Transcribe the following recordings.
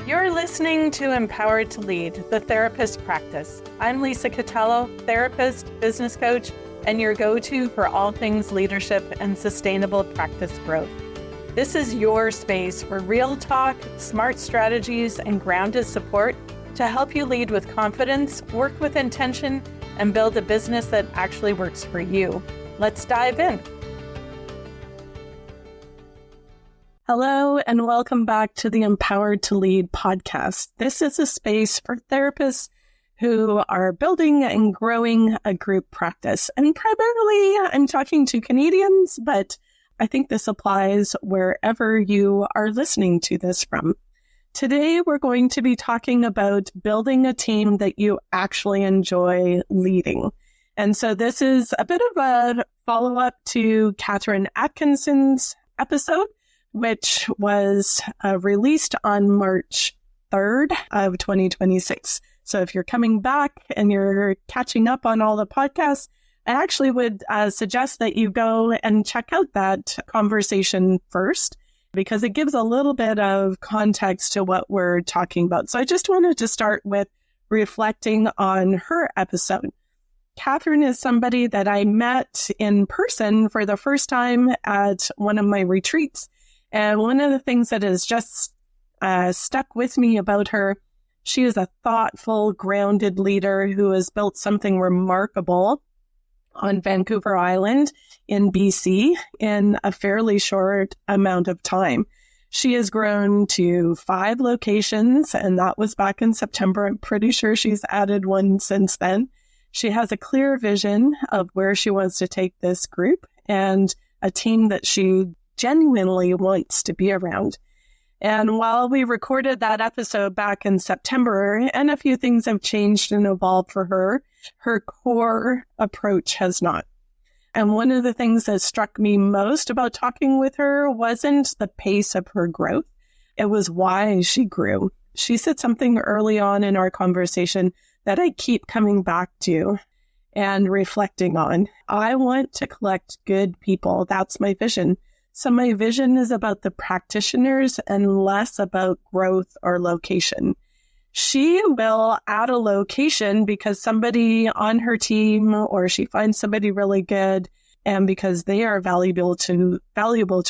You're listening to Empowered to Lead, the Therapist Practice. I'm Lisa Catello, therapist, business coach, and your go-to for all things leadership and sustainable practice growth. This is your space for real talk, smart strategies, and grounded support to help you lead with confidence, work with intention, and build a business that actually works for you. Let's dive in. Hello, and welcome back to the Empowered to Lead podcast. This is a space for therapists who are building and growing a group practice. And primarily, I'm talking to Canadians, but I think this applies wherever you are listening to this from. Today, we're going to be talking about building a team that you actually enjoy leading. And so this is a bit of a follow-up to Kathryn Atkinson's episode, which was released on March 3rd of 2026. So if you're coming back and you're catching up on all the podcasts, I actually would suggest that you go and check out that conversation first, because it gives a little bit of context to what we're talking about. So I just wanted to start with reflecting on her episode. Kathryn is somebody that I met in person for the first time at one of my retreats. And one of the things that has just stuck with me about her, she is a thoughtful, grounded leader who has built something remarkable on Vancouver Island in BC in a fairly short amount of time. She has grown to 5 locations, and that was back in September. I'm pretty sure she's added one since then. She has a clear vision of where she wants to take this group and a team that she genuinely wants to be around. And while we recorded that episode back in September, and a few things have changed and evolved for her, her core approach has not. And one of the things that struck me most about talking with her wasn't the pace of her growth. It was why she grew. She said something early on in our conversation that I keep coming back to and reflecting on. I want to collect good people. That's my vision. So my vision is about the practitioners and less about growth or location. She will add a location because somebody on her team, or she finds somebody really good, and because they are valuable to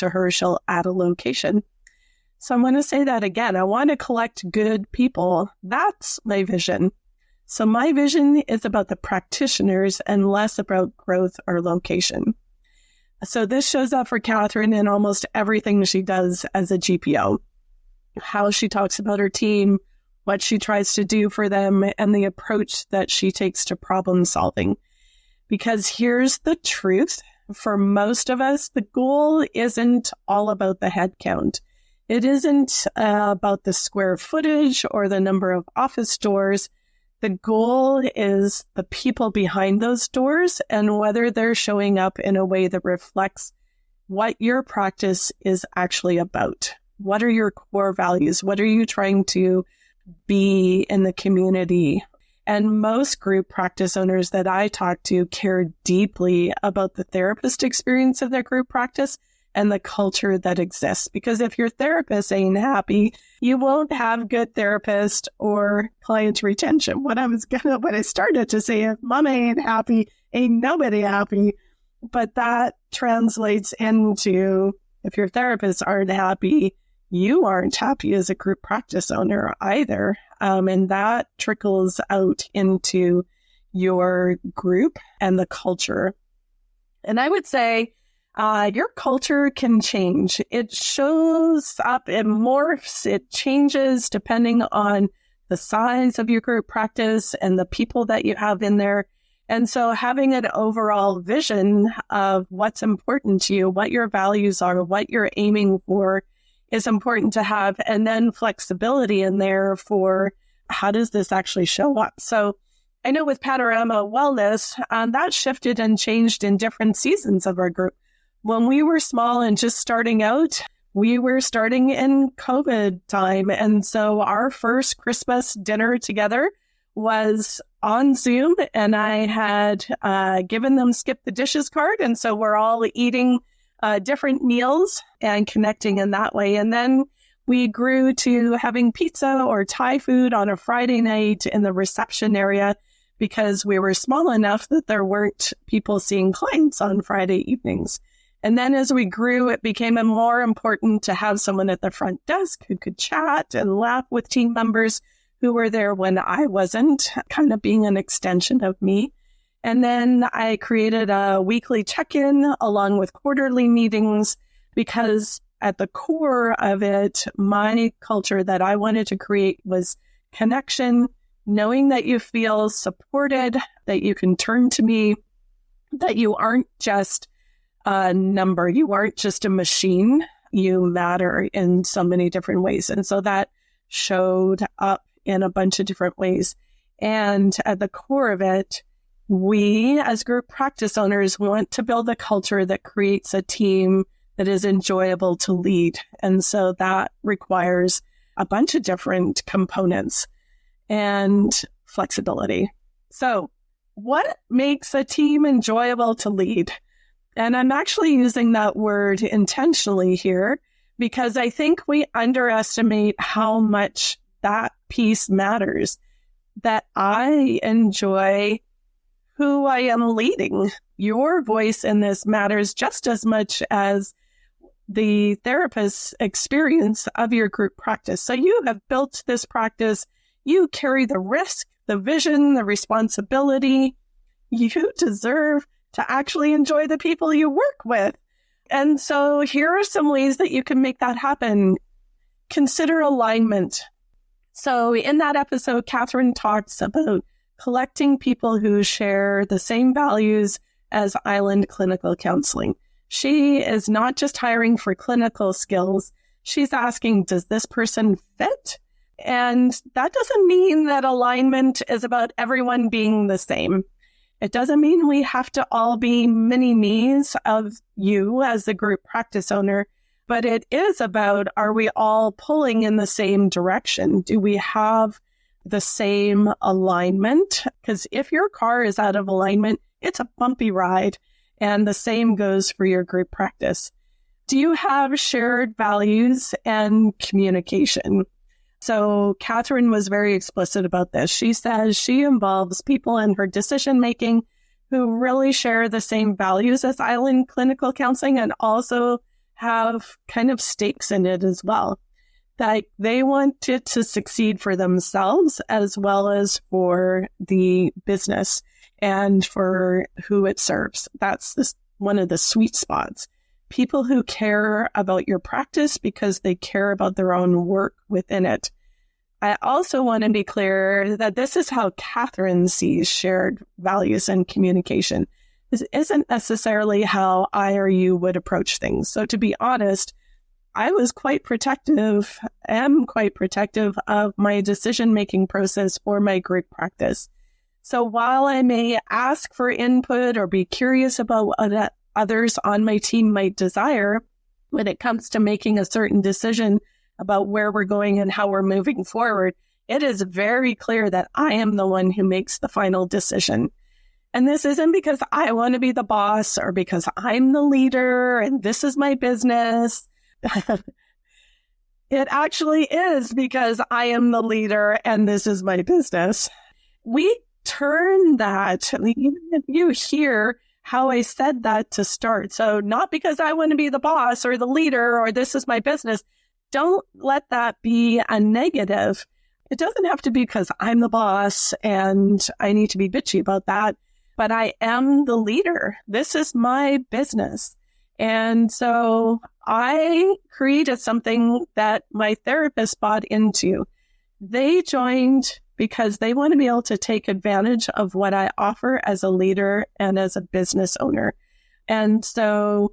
her, she'll add a location. So I'm going to say that again. I want to collect good people. That's my vision. So my vision is about the practitioners and less about growth or location. So this shows up for Kathryn in almost everything she does as a GPO. How she talks about her team, what she tries to do for them, and the approach that she takes to problem solving. Because here's the truth. For most of us, the goal isn't all about the head count. It isn't about the square footage or the number of office doors. The goal is the people behind those doors and whether they're showing up in a way that reflects what your practice is actually about. What are your core values? What are you trying to be in the community? And most group practice owners that I talk to care deeply about the therapist experience of their group practice and the culture that exists. Because if your therapist ain't happy, you won't have good therapist or client retention. What I started to say, if mama ain't happy, ain't nobody happy. But that translates into, if your therapists aren't happy, you aren't happy as a group practice owner either. And that trickles out into your group and the culture. And I would say, your culture can change. It shows up, it morphs, it changes depending on the size of your group practice and the people that you have in there. And so having an overall vision of what's important to you, what your values are, what you're aiming for is important to have. And then flexibility in there for how does this actually show up? So I know with Panorama Wellness, that shifted and changed in different seasons of our group. When we were small and just starting out, we were starting in COVID time. And so our first Christmas dinner together was on Zoom, and I had given them skip the dishes card. And so we're all eating different meals and connecting in that way. And then We grew to having pizza or Thai food on a Friday night in the reception area because we were small enough that there weren't people seeing clients on Friday evenings. And then as we grew, it became more important to have someone at the front desk who could chat and laugh with team members who were there when I wasn't, kind of being an extension of me. And then I created a weekly check-in along with quarterly meetings because at the core of it, my culture that I wanted to create was connection, knowing that you feel supported, that you can turn to me, that you aren't just a number, you aren't just a machine, you matter in so many different ways. And so that showed up in a bunch of different ways. And at the core of it, we as group practice owners want to build a culture that creates a team that is enjoyable to lead. And so that requires a bunch of different components and flexibility. So what makes a team enjoyable to lead? And I'm actually using that word intentionally here because I think we underestimate how much that piece matters, that I enjoy who I am leading. Your voice in this matters just as much as the therapist's experience of your group practice. So you have built this practice. You carry the risk, the vision, the responsibility. You deserve to actually enjoy the people you work with. And so here are some ways that you can make that happen. Consider alignment. So in that episode, Kathryn talks about collecting people who share the same values as Island Clinical Counseling. She is not just hiring for clinical skills. She's asking, does this person fit? And that doesn't mean that alignment is about everyone being the same. It doesn't mean we have to all be mini-me's of you as the group practice owner, but it is about, are we all pulling in the same direction? Do we have the same alignment? Because if your car is out of alignment, it's a bumpy ride. And the same goes for your group practice. Do you have shared values and communication? So Kathryn was very explicit about this. She says she involves people in her decision-making who really share the same values as Island Clinical Counseling and also have kind of stakes in it as well. That they want it to succeed for themselves as well as for the business and for who it serves. That's one of the sweet spots. People who care about your practice because they care about their own work within it. I also want to be clear that this is how Kathryn sees shared values and communication. This isn't necessarily how I or you would approach things. So to be honest, I was am quite protective of my decision-making process for my group practice. So while I may ask for input or be curious about what others on my team might desire, when it comes to making a certain decision about where we're going and how we're moving forward, it is very clear that I am the one who makes the final decision. And this isn't because I want to be the boss or because I'm the leader and this is my business. It actually is because I am the leader and this is my business. We turn that, even if you hear how I said that to start. So not because I want to be the boss or the leader or this is my business. Don't let that be a negative. It doesn't have to be because I'm the boss and I need to be bitchy about that, but I am the leader. This is my business. And so I created something that my therapist bought into. They joined because they want to be able to take advantage of what I offer as a leader and as a business owner. And so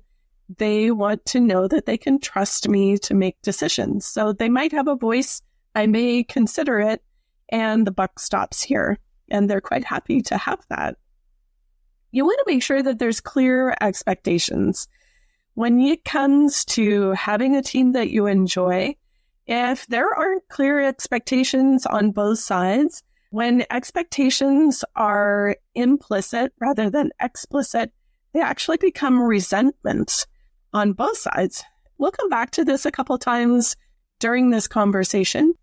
they want to know that they can trust me to make decisions. So they might have a voice. I may consider it, and the buck stops here. And they're quite happy to have that. You want to make sure that there's clear expectations. When it comes to having a team that you enjoy, if there aren't clear expectations on both sides, when expectations are implicit rather than explicit, they actually become resentment on both sides. We'll come back to this a couple times during this conversation.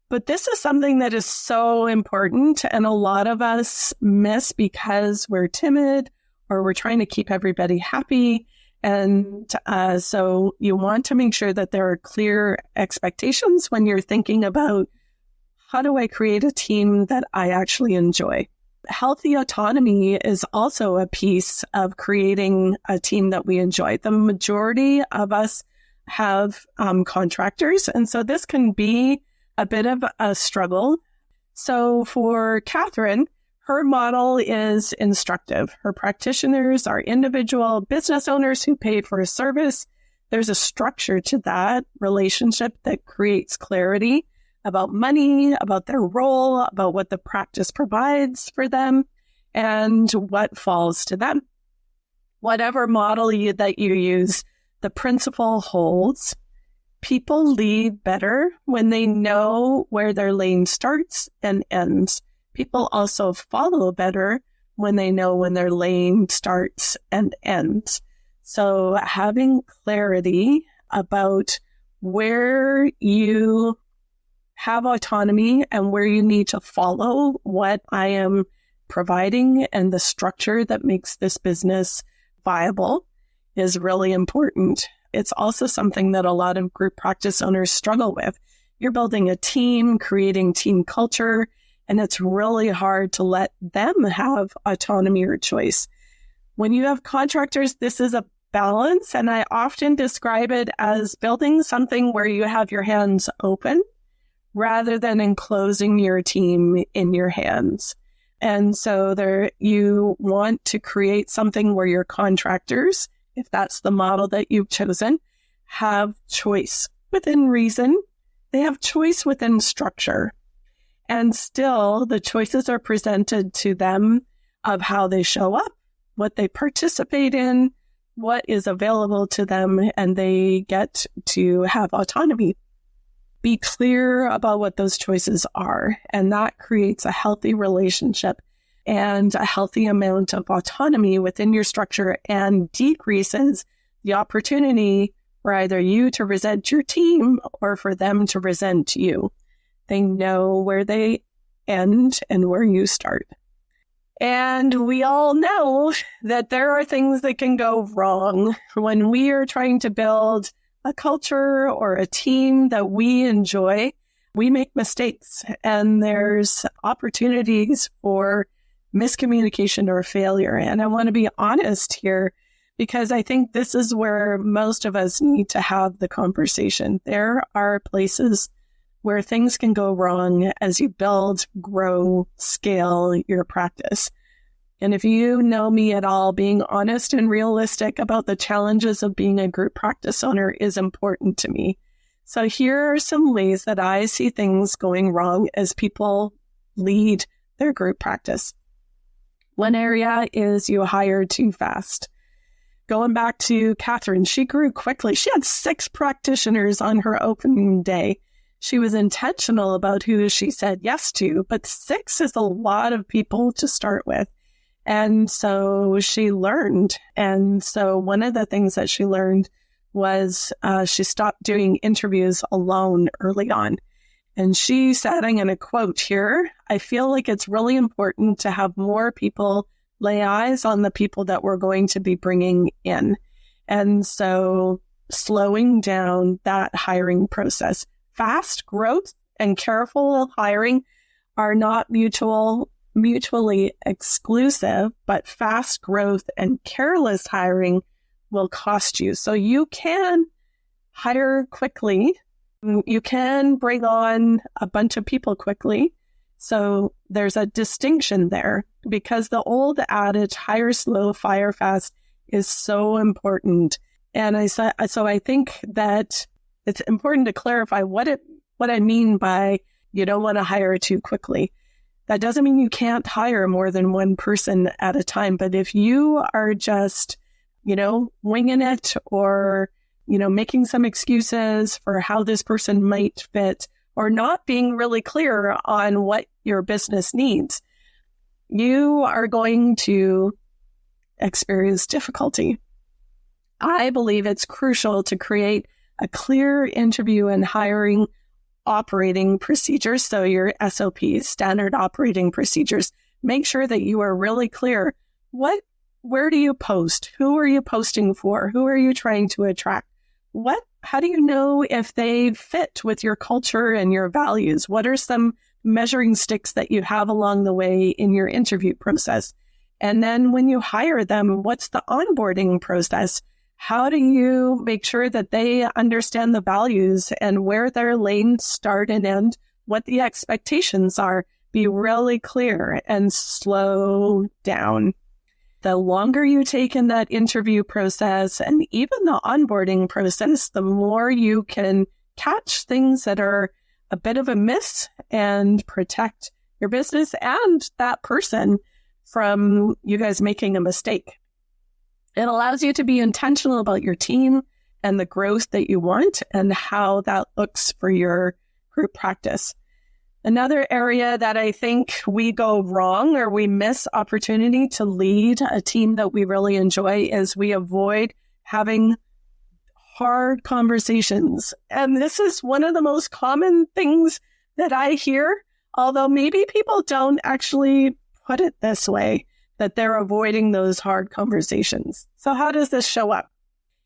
But this is something that is so important, and a lot of us miss because we're timid or we're trying to keep everybody happy. And so you want to make sure that there are clear expectations when you're thinking about, how do I create a team that I actually enjoy? Healthy autonomy is also a piece of creating a team that we enjoy. The majority of us have contractors, and so this can be a bit of a struggle. So for Kathryn, her model is instructive. Her practitioners are individual business owners who pay for a service. There's a structure to that relationship that creates clarity about money, about their role, about what the practice provides for them, and what falls to them. Whatever model that you use, the principle holds. People lead better when they know where their lane starts and ends. People also follow better when they know when their lane starts and ends. So having clarity about where you have autonomy and where you need to follow what I am providing and the structure that makes this business viable is really important. It's also something that a lot of group practice owners struggle with. You're building a team, creating team culture, and it's really hard to let them have autonomy or choice. When you have contractors, this is a balance, and I often describe it as building something where you have your hands open rather than enclosing your team in your hands. And so you want to create something where your contractors, if that's the model that you've chosen, have choice within reason. They have choice within structure. And still, the choices are presented to them of how they show up, what they participate in, what is available to them, and they get to have autonomy. Be clear about what those choices are, and that creates a healthy relationship and a healthy amount of autonomy within your structure and decreases the opportunity for either you to resent your team or for them to resent you. They know where they end and where you start. And we all know that there are things that can go wrong when we are trying to build a culture or a team that we enjoy. We make mistakes, and there's opportunities for miscommunication or failure. And I want to be honest here, because I think this is where most of us need to have the conversation. There are places where things can go wrong as you build, grow, scale your practice. And if you know me at all, being honest and realistic about the challenges of being a group practice owner is important to me. So here are some ways that I see things going wrong as people lead their group practice. One area is you hire too fast. Going back to Kathryn, she grew quickly. She had 6 practitioners on her opening day. She was intentional about who she said yes to, but 6 is a lot of people to start with. And so she learned. And so one of the things that she learned was she stopped doing interviews alone early on. And she said, I'm going to quote here, I feel like it's really important to have more people lay eyes on the people that we're going to be bringing in. And so slowing down that hiring process. Fast growth and careful hiring are not mutually exclusive, but fast growth and careless hiring will cost you. So you can hire quickly. You can bring on a bunch of people quickly. So there's a distinction there, because the old adage, hire slow, fire fast, is so important. And so I think that it's important to clarify what I mean by you don't want to hire too quickly. That doesn't mean you can't hire more than one person at a time. But if you are just, winging it or, making some excuses for how this person might fit or not being really clear on what your business needs, you are going to experience difficulty. I believe it's crucial to create a clear interview and hiring operating procedures. So your SOPs, standard operating procedures, make sure that you are really clear. Where do you post? Who are you posting for? Who are you trying to attract? How do you know if they fit with your culture and your values? What are some measuring sticks that you have along the way in your interview process? And then when you hire them, what's the onboarding process? How do you make sure that they understand the values and where their lanes start and end, what the expectations are? Be really clear and slow down. The longer you take in that interview process and even the onboarding process, the more you can catch things that are a bit of a miss and protect your business and that person from you guys making a mistake. It allows you to be intentional about your team and the growth that you want and how that looks for your group practice. Another area that I think we go wrong or we miss opportunity to lead a team that we really enjoy is we avoid having hard conversations. And this is one of the most common things that I hear, although maybe people don't actually put it this way, that they're avoiding those hard conversations. So how does this show up?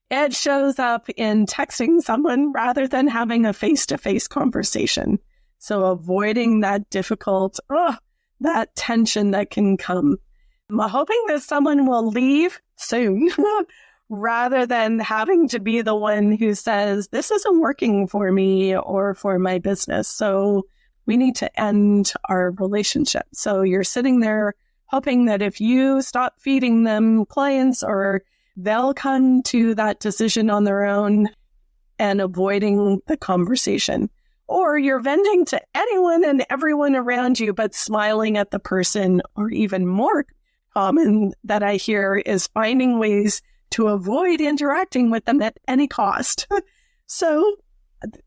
It shows up in texting someone rather than having a face-to-face conversation. So avoiding that difficult, that tension that can come. I'm hoping that someone will leave soon rather than having to be the one who says, this isn't working for me or for my business. So we need to end our relationship. So you're sitting there hoping that if you stop feeding them clients or they'll come to that decision on their own and avoiding the conversation. Or you're venting to anyone and everyone around you, but smiling at the person. Or even more common that I hear is finding ways to avoid interacting with them at any cost. So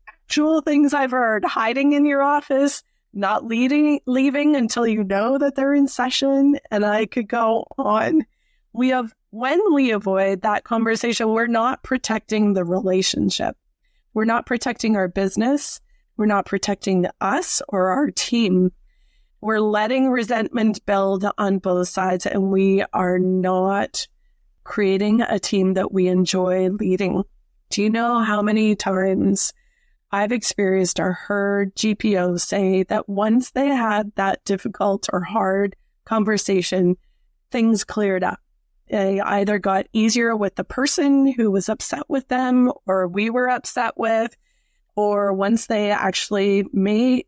actual things I've heard, hiding in your office, not leaving until you know that they're in session. And I could go on. When we avoid that conversation, we're not protecting the relationship. We're not protecting our business. We're not protecting us or our team. We're letting resentment build on both sides, and we are not creating a team that we enjoy leading. Do you know how many times I've experienced or heard GPOs say that once they had that difficult or hard conversation, things cleared up? They either got easier with the person who was upset with them or we were upset with, or once they actually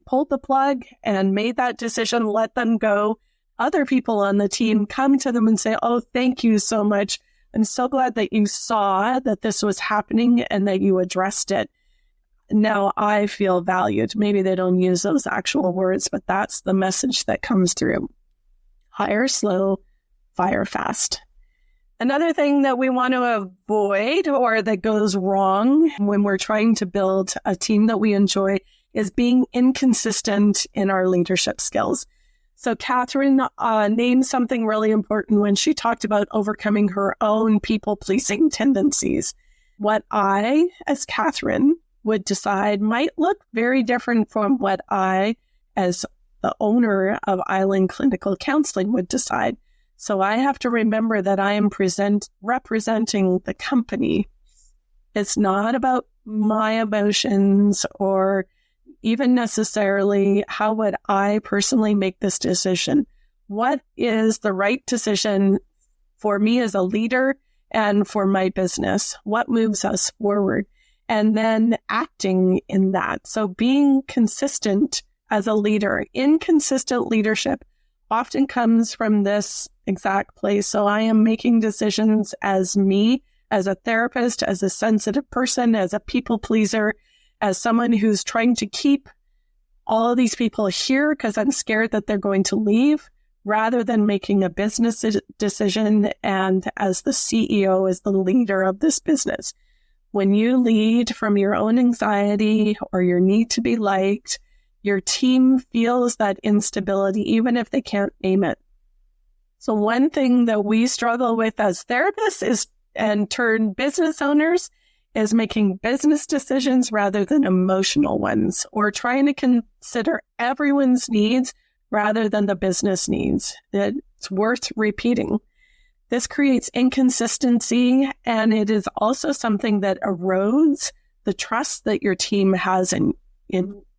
pulled the plug and made that decision, let them go, other people on the team come to them and say, oh, thank you so much. I'm so glad that you saw that this was happening and that you addressed it. Now I feel valued. Maybe they don't use those actual words, but that's the message that comes through. Hire slow, fire fast. Another thing that we want to avoid or that goes wrong when we're trying to build a team that we enjoy is being inconsistent in our leadership skills. So Kathryn named something really important when she talked about overcoming her own people-pleasing tendencies. What I, as Kathryn, would decide might look very different from what I, as the owner of Island Clinical Counseling, would decide. So I have to remember that I am representing the company. It's not about my emotions or even necessarily how would I personally make this decision. What is the right decision for me as a leader and for my business? What moves us forward? And then acting in that. So being consistent as a leader. Inconsistent leadership often comes from this exact place. So I am making decisions as me, as a therapist, as a sensitive person, as a people pleaser, as someone who's trying to keep all of these people here because I'm scared that they're going to leave, rather than making a business decision and as the CEO, as the leader of this business. When you lead from your own anxiety or your need to be liked, your team feels that instability, even if they can't name it. So one thing that we struggle with as therapists and turn business owners is making business decisions rather than emotional ones, or trying to consider everyone's needs rather than the business needs. It's worth repeating. This creates inconsistency, and it is also something that erodes the trust that your team has in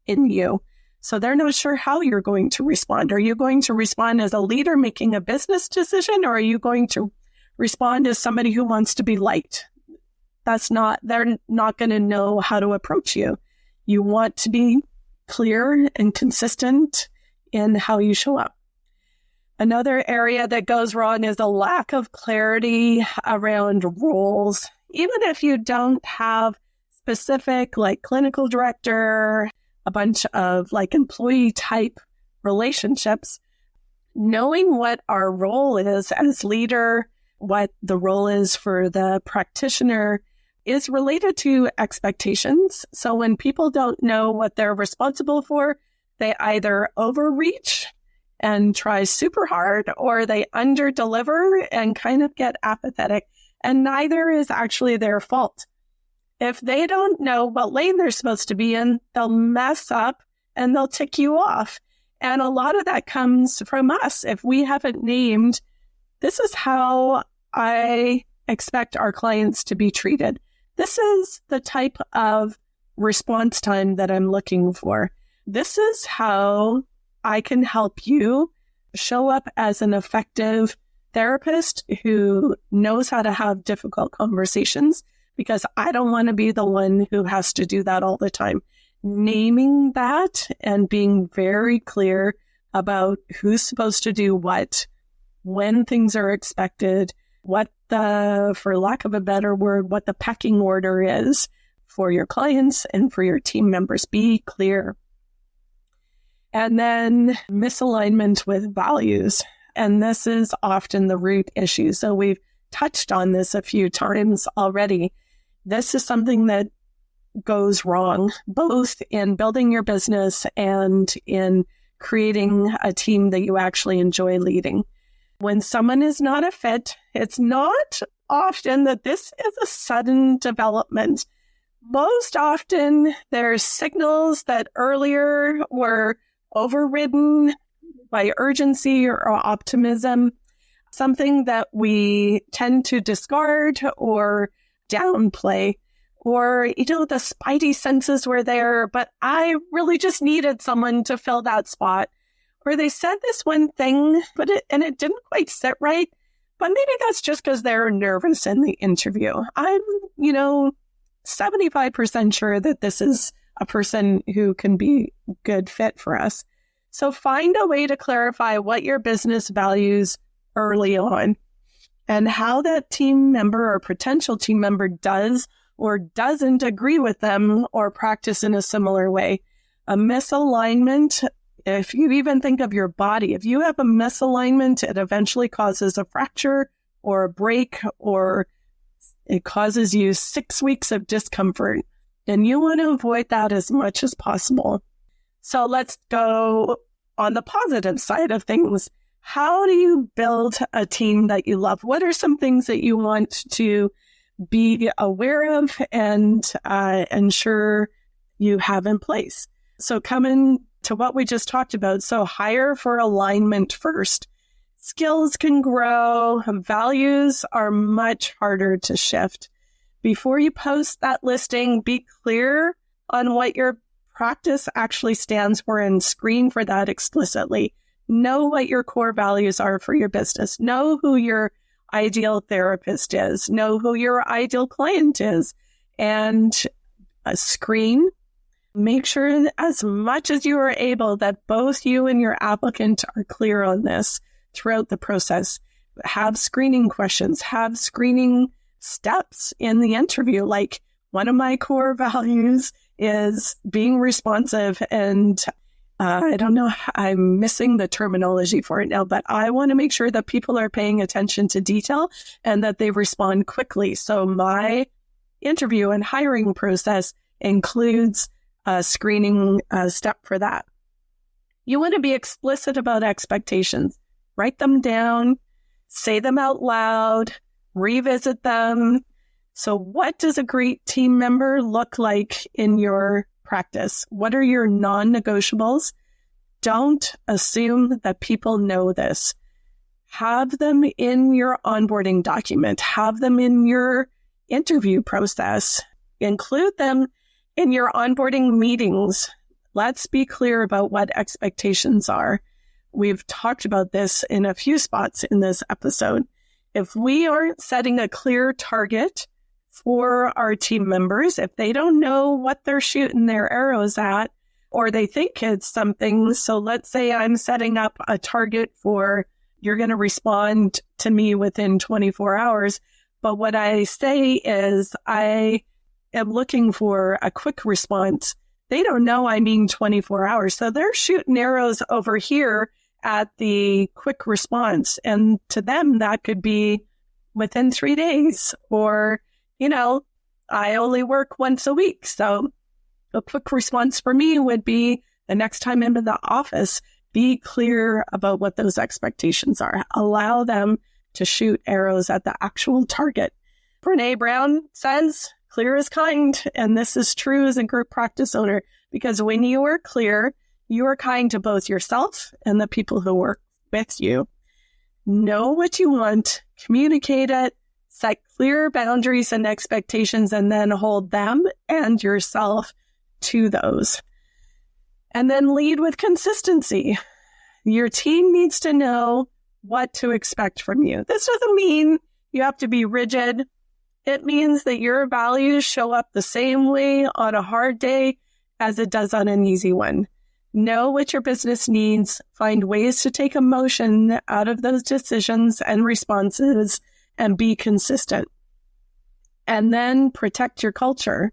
you. So they're not sure how you're going to respond. Are you going to respond as a leader making a business decision, or are you going to respond as somebody who wants to be liked? They're not going to know how to approach you. You want to be clear and consistent in how you show up. Another area that goes wrong is a lack of clarity around roles. Even if you don't have specific, like clinical director, a bunch of like employee type relationships, knowing what our role is as leader, what the role is for the practitioner, is related to expectations. So when people don't know what they're responsible for, they either overreach and try super hard, or they under-deliver and kind of get apathetic. And neither is actually their fault. If they don't know what lane they're supposed to be in, they'll mess up and they'll tick you off. And a lot of that comes from us. If we haven't named, this is how I expect our clients to be treated. This is the type of response time that I'm looking for. This is how I can help you show up as an effective therapist who knows how to have difficult conversations, because I don't want to be the one who has to do that all the time. Naming that and being very clear about who's supposed to do what, when things are expected, what for lack of a better word, what the pecking order is for your clients and for your team members. Be clear. And then misalignment with values. And this is often the root issue. So we've touched on this a few times already. This is something that goes wrong, both in building your business and in creating a team that you actually enjoy leading. When someone is not a fit, it's not often that this is a sudden development. Most often, there's signals that earlier were overridden by urgency or optimism, something that we tend to discard or downplay, or, the spidey senses were there, but I really just needed someone to fill that spot. Or they said this one thing, but it didn't quite sit right. But maybe that's just because they're nervous in the interview. I'm, 75% sure that this is a person who can be a good fit for us. So find a way to clarify what your business values early on and how that team member or potential team member does or doesn't agree with them or practice in a similar way. A misalignment, if you even think of your body, if you have a misalignment, it eventually causes a fracture or a break, or it causes you 6 weeks of discomfort. And you want to avoid that as much as possible. So let's go on the positive side of things. How do you build a team that you love? What are some things that you want to be aware of and ensure you have in place? So coming to what we just talked about. So hire for alignment first. Skills can grow. Values are much harder to shift. Before you post that listing, be clear on what your practice actually stands for and screen for that explicitly. Know what your core values are for your business. Know who your ideal therapist is. Know who your ideal client is. And screen. Make sure as much as you are able that both you and your applicant are clear on this throughout the process. Have screening questions. Have screening steps in the interview. Like, one of my core values is being responsive, and I don't know, I'm missing the terminology for it now, but I want to make sure that people are paying attention to detail and that they respond quickly. So my interview and hiring process includes a screening step for that. You want to be explicit about expectations. Write them down, say them out loud, revisit them, So what does a great team member look like in your practice? What are your non-negotiables? Don't assume that people know this. Have them in your onboarding document. Have them in your interview process. Include them in your onboarding meetings. Let's be clear about what expectations are. We've talked about this in a few spots in this episode. If we aren't setting a clear target for our team members, if they don't know what they're shooting their arrows at, or they think it's something, so let's say I'm setting up a target for you're going to respond to me within 24 hours, but what I say is I am looking for a quick response. They don't know I mean 24 hours, so they're shooting arrows over here at the quick response, and to them that could be within 3 days, or I only work once a week. So a quick response for me would be the next time I'm in the office, be clear about what those expectations are. Allow them to shoot arrows at the actual target. Brene Brown says, clear is kind. And this is true as a group practice owner, because when you are clear, you are kind to both yourself and the people who work with you. Know what you want, communicate it, set clear boundaries and expectations, and then hold them and yourself to those. And then lead with consistency. Your team needs to know what to expect from you. This doesn't mean you have to be rigid. It means that your values show up the same way on a hard day as it does on an easy one. Know what your business needs. Find ways to take emotion out of those decisions and responses, and be consistent. And then protect your culture.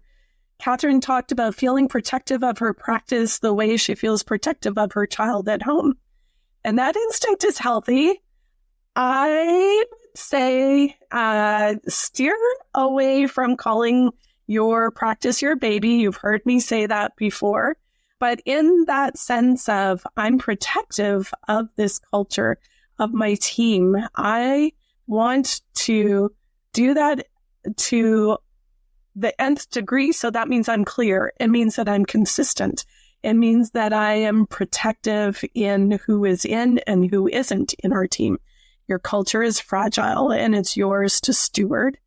Kathryn talked about feeling protective of her practice the way she feels protective of her child at home. And that instinct is healthy. I would say steer away from calling your practice your baby. You've heard me say that before. But in that sense of I'm protective of this culture, of my team, I want to do that to the nth degree. So that means I'm clear. It means that I'm consistent. It means that I am protective in who is in and who isn't in our team. Your culture is fragile and it's yours to steward.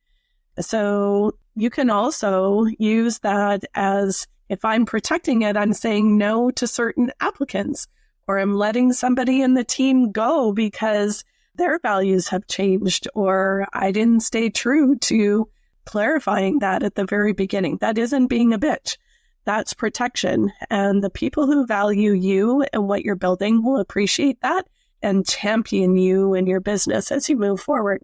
So you can also use that as, if I'm protecting it, I'm saying no to certain applicants, or I'm letting somebody in the team go because their values have changed, or I didn't stay true to clarifying that at the very beginning. That isn't being a bitch. That's protection. And the people who value you and what you're building will appreciate that and champion you and your business as you move forward.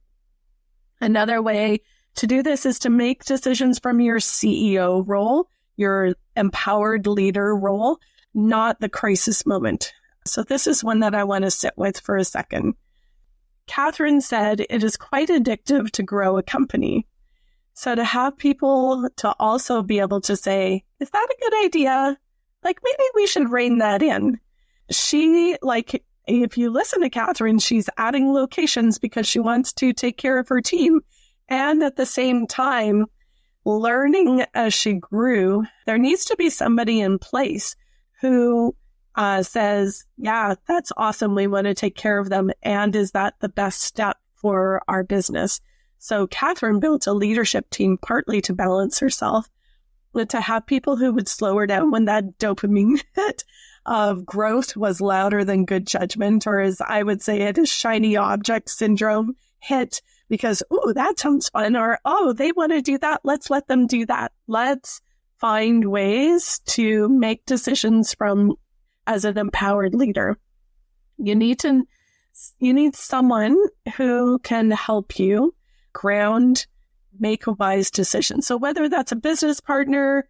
Another way to do this is to make decisions from your CEO role, your empowered leader role, not the crisis moment. So this is one that I want to sit with for a second. Kathryn said it is quite addictive to grow a company. So to have people to also be able to say, is that a good idea? Like, maybe we should rein that in. If you listen to Kathryn, she's adding locations because she wants to take care of her team. And at the same time, learning as she grew, there needs to be somebody in place who says, yeah, that's awesome. We want to take care of them. And is that the best step for our business? So Kathryn built a leadership team partly to balance herself, but to have people who would slow her down when that dopamine hit of growth was louder than good judgment, or as I would say it is shiny object syndrome hit, because, oh, that sounds fun, or, oh, they want to do that. Let's let them do that. Let's find ways to make decisions as an empowered leader. You need someone who can help you make a wise decision. So whether that's a business partner,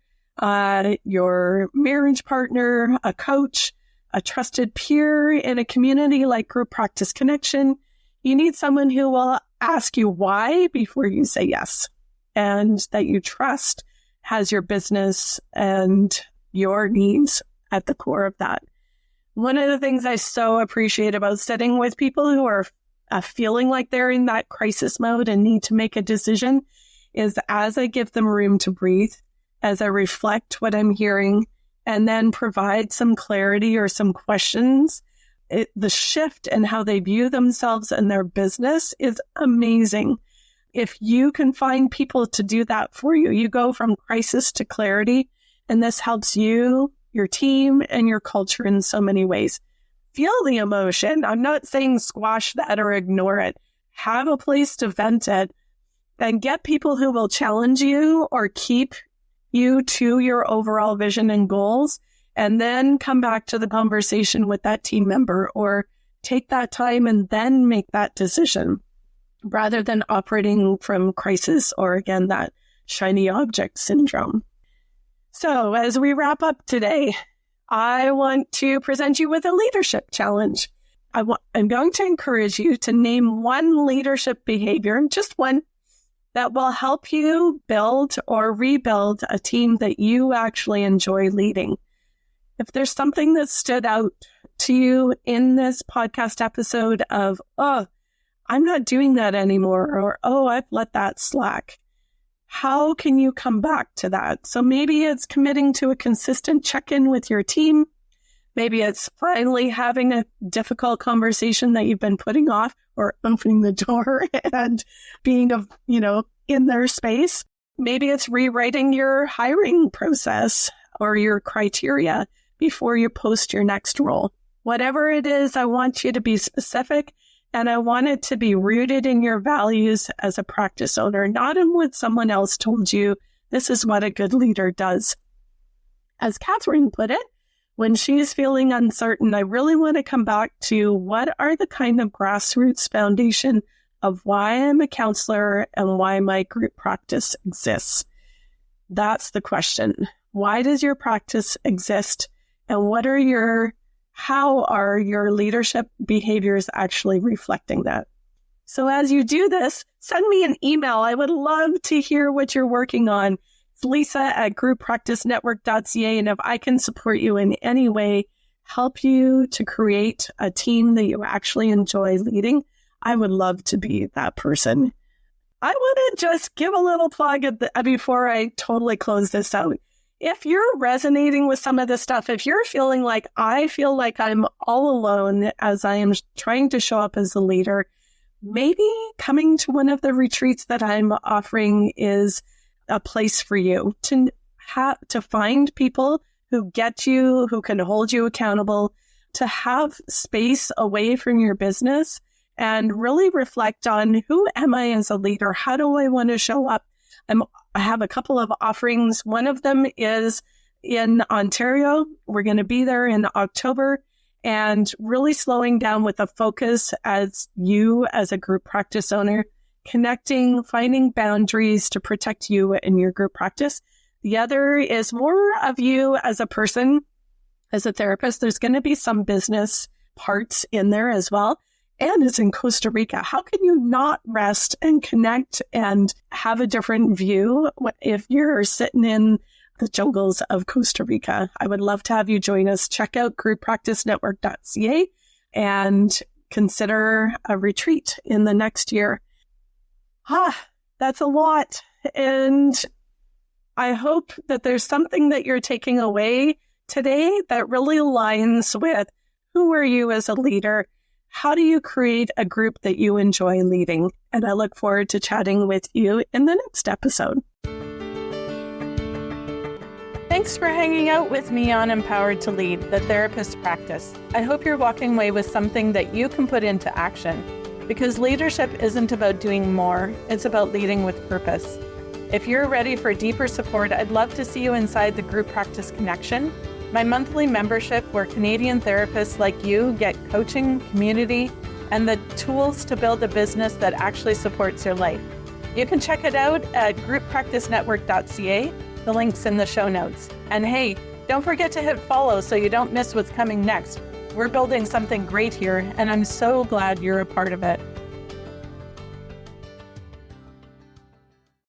your marriage partner, a coach, a trusted peer in a community like Group Practice Connection, you need someone who will ask you why before you say yes, and that you trust has your business and your needs at the core of that. One of the things I so appreciate about sitting with people who are feeling like they're in that crisis mode and need to make a decision is as I give them room to breathe, as I reflect what I'm hearing, and then provide some clarity or some questions, the shift in how they view themselves and their business is amazing. If you can find people to do that for you, you go from crisis to clarity, and this helps you, your team, and your culture in so many ways. Feel the emotion. I'm not saying squash that or ignore it. Have a place to vent it, and get people who will challenge you or keep you to your overall vision and goals, and then come back to the conversation with that team member, or take that time and then make that decision rather than operating from crisis or, again, that shiny object syndrome. So as we wrap up today, I want to present you with a leadership challenge. I'm going to encourage you to name one leadership behavior, just one, that will help you build or rebuild a team that you actually enjoy leading. If there's something that stood out to you in this podcast episode of, oh, I'm not doing that anymore, or, oh, I've let that slack, how can you come back to that? So maybe it's committing to a consistent check-in with your team. Maybe it's finally having a difficult conversation that you've been putting off, or opening the door and being, in their space. Maybe it's rewriting your hiring process or your criteria before you post your next role. Whatever it is, I want you to be specific, and I want it to be rooted in your values as a practice owner, not in what someone else told you. This is what a good leader does. As Kathryn put it, when she's feeling uncertain, I really want to come back to what are the kind of grassroots foundation of why I'm a counselor and why my group practice exists. That's the question. Why does your practice exist? And how are your leadership behaviors actually reflecting that? So as you do this, send me an email. I would love to hear what you're working on. It's lisa@grouppracticenetwork.ca. And if I can support you in any way, help you to create a team that you actually enjoy leading, I would love to be that person. I want to just give a little plug before I totally close this out. If you're resonating with some of this stuff, if you're feeling like I feel like I'm all alone as I am trying to show up as a leader, maybe coming to one of the retreats that I'm offering is a place for you to find people who get you, who can hold you accountable, to have space away from your business and really reflect on who am I as a leader? How do I want to show up? I have a couple of offerings. One of them is in Ontario. We're going to be there in October, and really slowing down with a focus as you as a group practice owner, connecting, finding boundaries to protect you and your group practice. The other is more of you as a person, as a therapist. There's going to be some business parts in there as well. And it's in Costa Rica. How can you not rest and connect and have a different view if you're sitting in the jungles of Costa Rica? I would love to have you join us. Check out grouppracticenetwork.ca and consider a retreat in the next year. That's a lot. And I hope that there's something that you're taking away today that really aligns with who are you as a leader. How do you create a group that you enjoy leading? And I look forward to chatting with you in the next episode. Thanks for hanging out with me on Empowered to Lead, the therapist practice. I hope you're walking away with something that you can put into action, because leadership isn't about doing more, it's about leading with purpose. If you're ready for deeper support, I'd love to see you inside the Group Practice Connection, my monthly membership where Canadian therapists like you get coaching, community, and the tools to build a business that actually supports your life. You can check it out at grouppracticenetwork.ca. The link's in the show notes. And hey, don't forget to hit follow so you don't miss what's coming next. We're building something great here, and I'm so glad you're a part of it.